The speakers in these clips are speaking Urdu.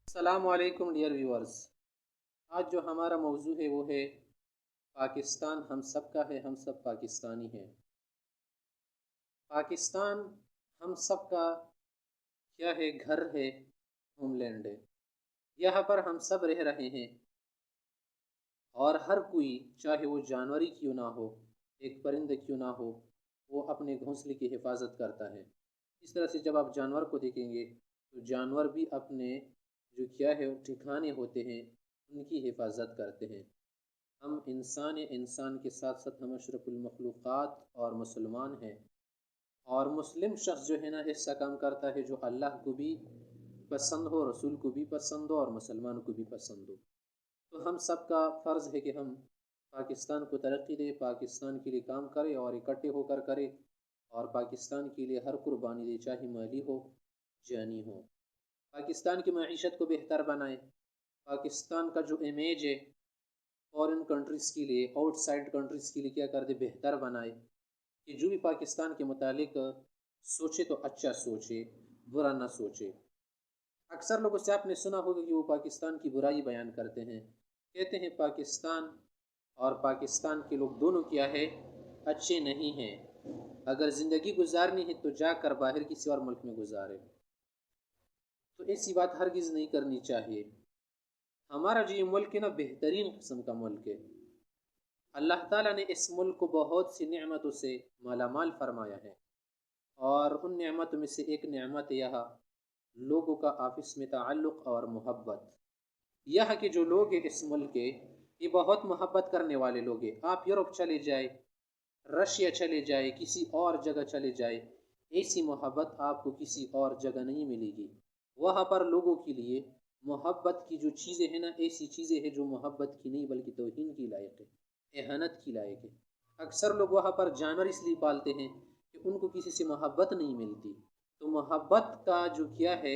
السلام علیکم ڈیئر ویورز۔ آج جو ہمارا موضوع ہے وہ ہے پاکستان ہم سب کا ہے، ہم سب پاکستانی ہیں۔ پاکستان ہم سب کا کیا ہے؟ گھر ہے، ہوم لینڈ ہے۔ یہاں پر ہم سب رہ رہے ہیں اور ہر کوئی چاہے وہ جانوری کیوں نہ ہو، ایک پرندہ کیوں نہ ہو، وہ اپنے گھونسلے کی حفاظت کرتا ہے۔ اس طرح سے جب آپ جانور کو دیکھیں گے تو جانور بھی اپنے جو کیا ہے ٹھکانے ہوتے ہیں ان کی حفاظت کرتے ہیں۔ ہم انسان کے ساتھ ساتھ ہم اشرف المخلوقات اور مسلمان ہیں، اور مسلم شخص جو ہے نا ایسا کام کرتا ہے جو اللہ کو بھی پسند ہو، رسول کو بھی پسند ہو اور مسلمان کو بھی پسند ہو۔ تو ہم سب کا فرض ہے کہ ہم پاکستان کو ترقی دیں، پاکستان کے لیے کام کریں اور اکٹھے ہو کر کریں، اور پاکستان کے لیے ہر قربانی دے، چاہے مالی ہو جانی ہو۔ پاکستان کی معیشت کو بہتر بنائیں، پاکستان کا جو امیج ہے فورن کنٹریز کے لیے، آؤٹ سائڈ کنٹریز کے لیے کیا کر دے، بہتر بنائے، کہ جو بھی پاکستان کے متعلق سوچے تو اچھا سوچے، برا نہ سوچے۔ اکثر لوگوں سے آپ نے سنا ہوگا کہ وہ پاکستان کی برائی بیان کرتے ہیں، کہتے ہیں پاکستان اور پاکستان کے لوگ دونوں کیا ہے، اچھے نہیں ہیں، اگر زندگی گزارنی ہے تو جا کر باہر کسی اور ملک میں گزارے۔ تو ایسی بات ہرگز نہیں کرنی چاہیے۔ ہمارا جو یہ ملک ہے نا بہترین قسم کا ملک ہے۔ اللہ تعالیٰ نے اس ملک کو بہت سی نعمتوں سے مالا مال فرمایا ہے، اور ان نعمتوں میں سے ایک نعمت یہاں لوگوں کا آپس میں تعلق اور محبت۔ یہاں کے جو لوگ ہیں اس ملک کے، یہ بہت محبت کرنے والے لوگ ہیں۔ آپ یورپ چلے جائے، رشیا چلے جائے، کسی اور جگہ چلے جائے، ایسی محبت آپ کو کسی اور جگہ نہیں ملے گی۔ وہاں پر لوگوں کے لیے محبت کی جو چیزیں ہیں نا، ایسی چیزیں ہیں جو محبت کی نہیں بلکہ توہین کی لائق ہے، اہانت کی لائق ہے۔ اکثر لوگ وہاں پر جانور اس لیے پالتے ہیں کہ ان کو کسی سے محبت نہیں ملتی، تو محبت کا جو کیا ہے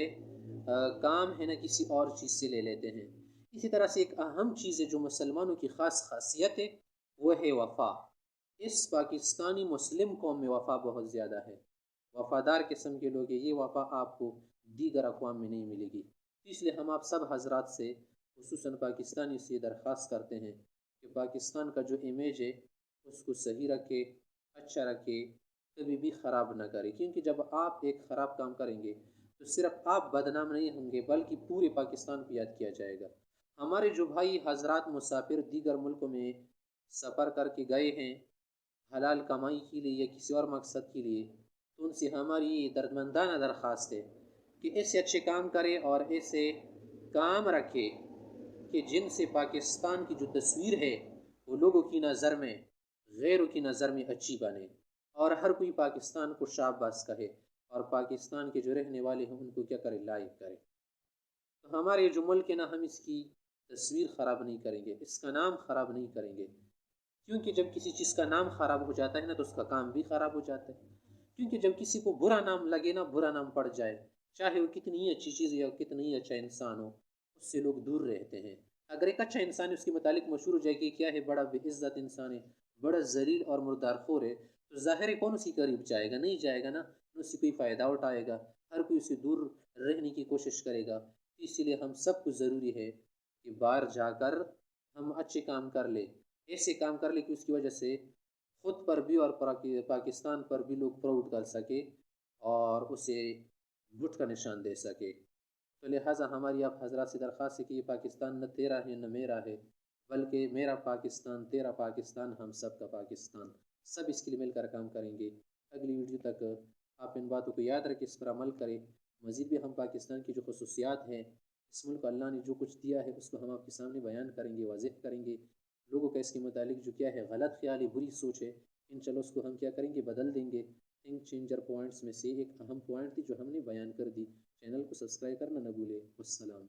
کام ہے نا کسی اور چیز سے لے لیتے ہیں۔ اسی طرح سے ایک اہم چیز ہے جو مسلمانوں کی خاص خاصیت ہے، وہ ہے وفا۔ اس پاکستانی مسلم قوم میں وفا بہت زیادہ ہے، وفادار قسم کے لوگ ہیں۔ یہ وفا آپ کو دیگر اقوام میں نہیں ملے گی۔ اس لیے ہم آپ سب حضرات سے، خصوصاً پاکستانی سے درخواست کرتے ہیں کہ پاکستان کا جو امیج ہے اس کو صحیح رکھے، اچھا رکھے، کبھی بھی خراب نہ کرے، کیونکہ جب آپ ایک خراب کام کریں گے تو صرف آپ بدنام نہیں ہوں گے بلکہ پورے پاکستان کو یاد کیا جائے گا۔ ہمارے جو بھائی حضرات مسافر دیگر ملکوں میں سفر کر کے گئے ہیں حلال کمائی کے لیے یا کسی اور مقصد کے لیے، تو ان سے ہماری دردمندانہ درخواست ہے کہ ایسے اچھے کام کرے اور ایسے کام رکھے کہ جن سے پاکستان کی جو تصویر ہے وہ لوگوں کی نظر میں، غیروں کی نظر میں اچھی بنے، اور ہر کوئی پاکستان کو شاباش کہے، اور پاکستان کے جو رہنے والے ہیں ان کو کیا کرے، لائک کرے۔ تو ہمارے جو ملک ہے نا، ہم اس کی تصویر خراب نہیں کریں گے، اس کا نام خراب نہیں کریں گے، کیونکہ جب کسی چیز کا نام خراب ہو جاتا ہے نا تو اس کا کام بھی خراب ہو جاتا ہے۔ کیونکہ جب کسی کو برا نام لگے نا، برا نام پڑ جائے، چاہے وہ کتنی ہی اچھی چیز یا کتنی ہی اچھا انسان ہو، اس سے لوگ دور رہتے ہیں۔ اگر ایک اچھا انسان ہے، اس کے متعلق مشہور ہو جائے کہ کیا ہے، بڑا بے عزت انسان ہے، بڑا ذلیل اور مردار خور ہے، تو ظاہر ہے کون اسی قریب جائے گا؟ نہیں جائے گا نا، اس سے کوئی فائدہ اٹھائے گا، ہر کوئی اسے دور رہنے کی کوشش کرے گا۔ اسی لیے ہم سب کو ضروری ہے کہ باہر جا کر ہم اچھے کام کر لیں، ایسے کام کر لیں کہ اس کی وجہ سے خود پر بھی اور پاکستان پر بھی لوگ پراؤڈ کر سکے اور اسے گٹ کا نشان دے سکے۔ تو لہٰذا ہماری آپ حضرات سے درخواست ہے کہ یہ پاکستان نہ تیرا ہے نہ میرا ہے، بلکہ میرا پاکستان، تیرا پاکستان، ہم سب کا پاکستان، سب اس کے لیے مل کر کام کریں گے۔ اگلی ویڈیو تک آپ ان باتوں کو یاد رکھیں، اس پر عمل کریں۔ مزید بھی ہم پاکستان کی جو خصوصیات ہیں، اس ملک کو اللہ نے جو کچھ دیا ہے اس کو ہم آپ کے سامنے بیان کریں گے، واضح کریں گے۔ لوگوں کا اس کے متعلق جو کیا ہے غلط خیال ہے، بری سوچ ہے، انشاءاللہ اس کو ہم کیا کریں گے، بدل دیں گے۔ تھنک چینجر پوائنٹس میں سے ایک اہم پوائنٹ تھی جو ہم نے بیان کر دی۔ چینل کو سبسکرائب کرنا نہ بھولے۔ والسلام۔